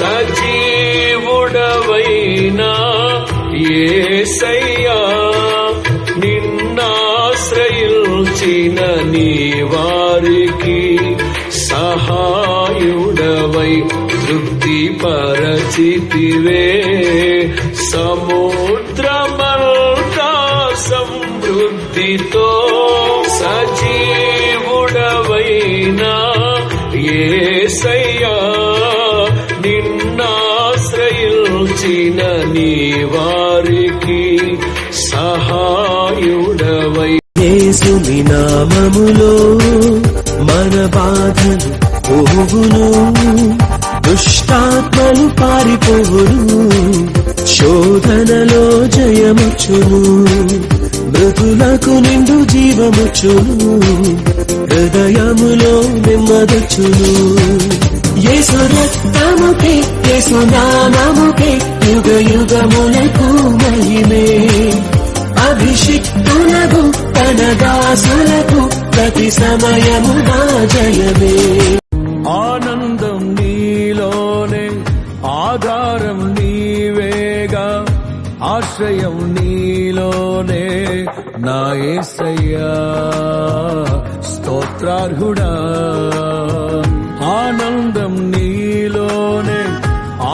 సజీవుడవైనా యేసయ్యా నిన్నాశ్రయించిన నీ వారికి సహాయుడవై తృప్తిపరచితివే సముద్రమంతా సమృద్ధితో సజీవుడవైనా యేసయ్యా నిన్నాశ్రయించిన నీ వారికి సహాయుడవై యేసుని నామములో మన బాధలు పోవును, దుష్టాత్మలు పారిపోవును, శోధనలో జయముచ్చును, మృతులకు నిండు జీవముచ్చును, హృదయములో నెమ్మదొచ్చును. యేసు రక్తముకే యేసు నామముకే యుగ యుగములకు మహిమే, అభిషిక్తులకు తన దాసులకు ప్రతి సమయము నా జయమే. ఆనందం నీలోనే, ఆధారం నీవేగా, ఆశ్రయం నీలోనే నా యేసయ్యా స్తోత్రార్హుడా. ఆనందం నీలోనే,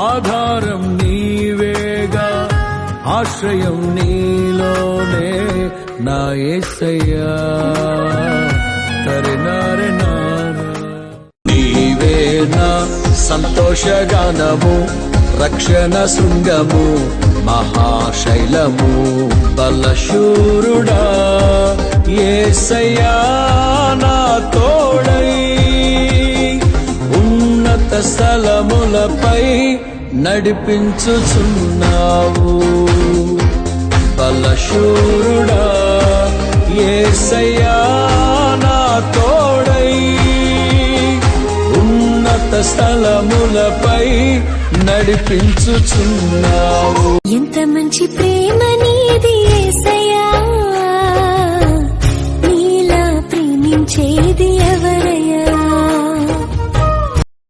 ఆధారం నీవేగా, ఆశ్రయం నీలోనే నా యేసయ్యా తరినారెనా. నీవే నా సంతోషగానము, రక్షణ శృంగము, మహాశైలము, బలశూరుడా యేసయ్యా నా తోడై ఉన్నత స్థలములపై నడిపించుచున్నావు. బలశూరుడా యేసయ్యా నా తోడై ఉన్నత స్థలములపై నడిపించుచున్నావు. ఎంత మంచి ప్రేమ నీది యేసయ్యా.